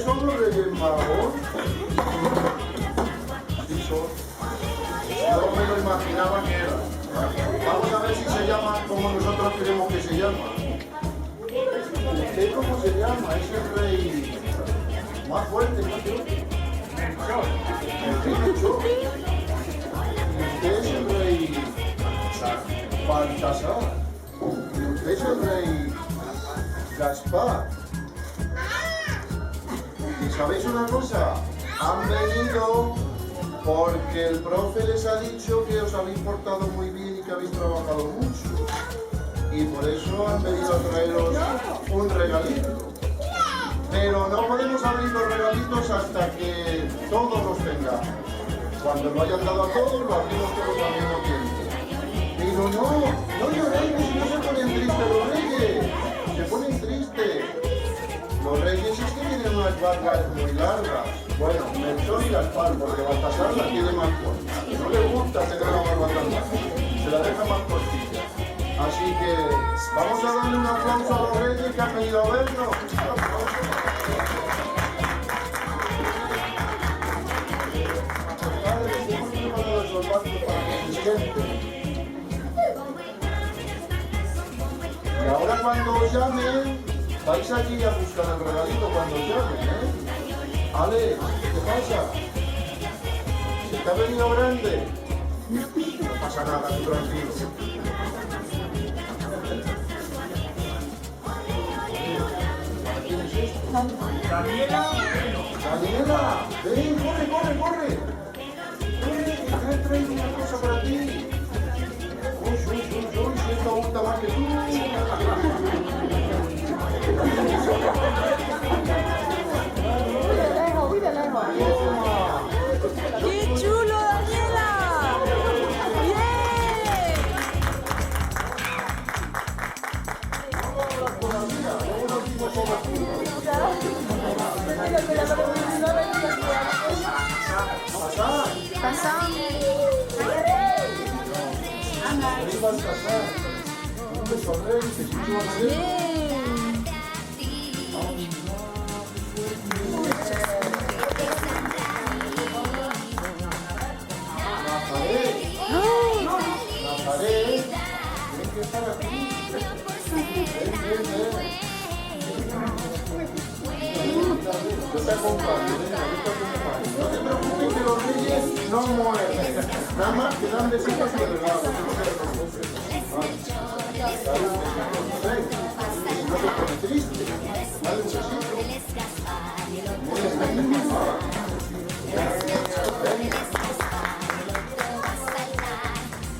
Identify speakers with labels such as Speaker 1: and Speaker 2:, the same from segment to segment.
Speaker 1: ¿Ustedes son los Reyes Magos? Sí, son. Yo me lo imaginaba que era. Vamos a ver si se llama como nosotros queremos que se llama. ¿Usted cómo se llama? Es el rey más fuerte, ¿no? Melchor. El rey Melchor. Y usted es el rey Baltasar. Y usted es el rey Gaspar. ¿Y sabéis una cosa? Han venido porque el profe les ha dicho que os habéis portado muy bien y que habéis trabajado mucho. Y por eso han venido a traeros un regalito. Pero no podemos abrir los regalitos hasta que todos los tengamos. Cuando lo hayan dado a todos, lo abrimos todos al mismo tiempo. Pero no lloréis, si no se ponen tristes los reyes. Se ponen tristes. Los reyes es que tienen unas barbas muy largas. Bueno, Melchor y Gaspar, porque Baltasar la tiene más corta. No le gusta tener la barba tan larga. Se la deja más cortita. Así que vamos a darle un aplauso a los reyes que han venido a vernos. Y ahora cuando os llamen, vais aquí a buscar el regalito cuando os llamen, ¿eh? Ale, ¿qué pasa? ¿Se te ha venido grande? No pasa nada, tú tranquilo. ¿Quién es esto?
Speaker 2: Daniela.
Speaker 1: Daniela, ven, corre, corre, corre. Trae una cosa para ti. Uy, si esta gusta más que tú.
Speaker 3: ¡Qué chulo, Daniela! ¡Bien!
Speaker 1: Pasar. Ahí vas a pasar. Un beso al rey, que si tú vas a ver.
Speaker 3: ¡Bien!
Speaker 1: Nazaret, tienes que estar aquí. Ven. Yo te acompaño, venga, yo te acompaño. No te preocupes que los reyes no mueren. Nada más que dan besitos y regalos. No te preocupes. Dale un besito, ven. No te pones triste. Dale un besito.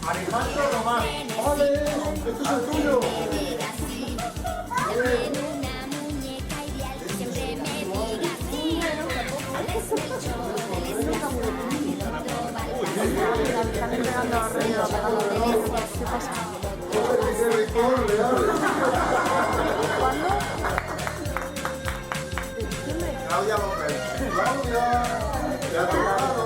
Speaker 1: Alejandro Román. ¡Vale! ¡Este es el tuyo! Claudia López. Claudia, te ha tocado.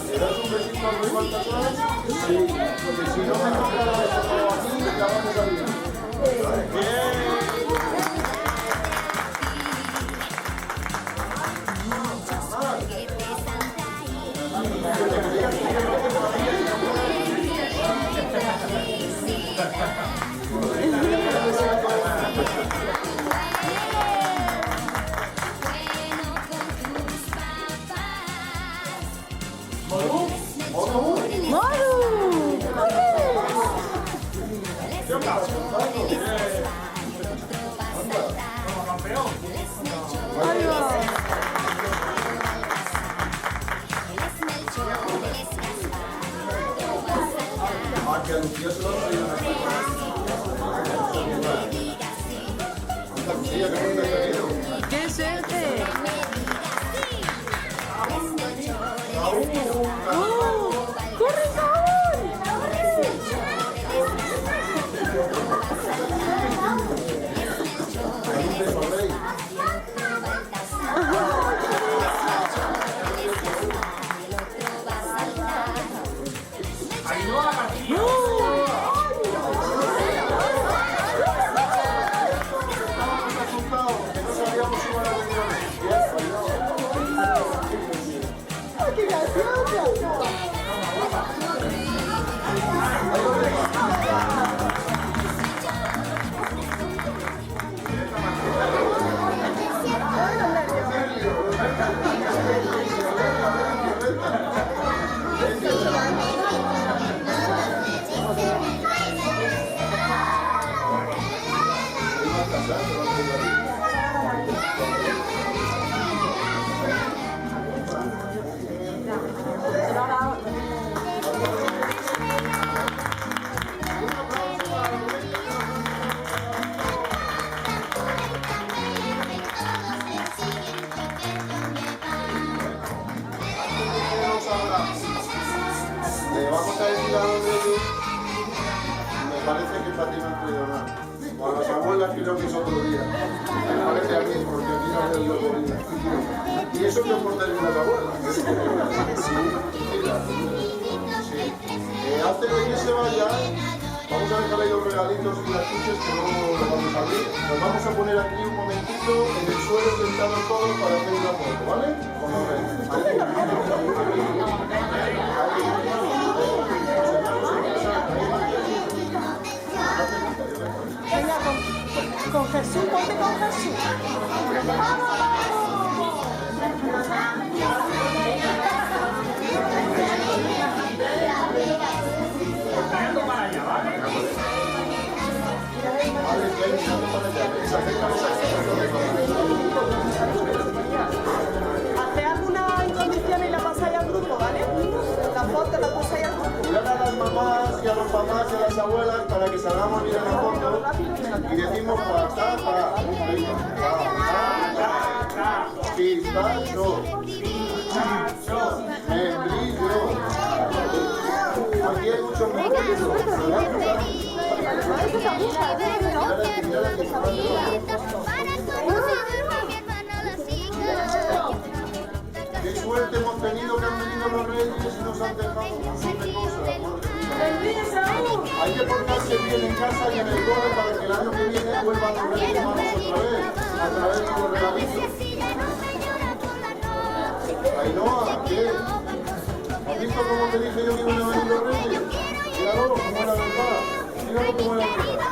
Speaker 1: ¿Le das un besito al rey Baltasar? Sí, porque si no me tocara eso todo aquí, ya vamos a ir. Bien. Que a Lucía se lo han traído una Lucía, que no te ha traído.
Speaker 3: ¡Qué suerte! ¡Corre, Saúl!
Speaker 1: Un beso al rey. parece que para ti no han traído nada. O a las abuelas creo que es otro día. Me parece a mí, porque aquí no veo yo comida. Y eso que os portáis las abuelas. Sí, mira. Sí. Antes de que se vayan, vamos a dejar ahí los regalitos y las chuches que luego los vamos a abrir. Nos vamos a poner aquí un momentito en el suelo sentados todos para hacer una foto, ¿vale? Como ven.
Speaker 2: Venga, con Jesús, ponte con Jesús. Haced alguna incondición y la pasáis al grupo, ¿vale? La foto la pasáis al grupo.
Speaker 1: Mirad a las mamás y a los papás y a las abuelas para que salgamos bien en la foto y decimos pistacho, membrillo. Aquí hay muchos membrillos. Qué suerte hemos tenido que han venido los reyes y nos han dejado un montón de cosas. Hay que portarse bien en casa y en el cole para que el año que viene vuelvan los reyes humanos otra vez, a través de los regalitos. Ainhoa, ¿qué? ¿Has visto cómo te dije yo que iban a venir los reyes? Míralo, cómo era verdad. Míralo cómo era verdad.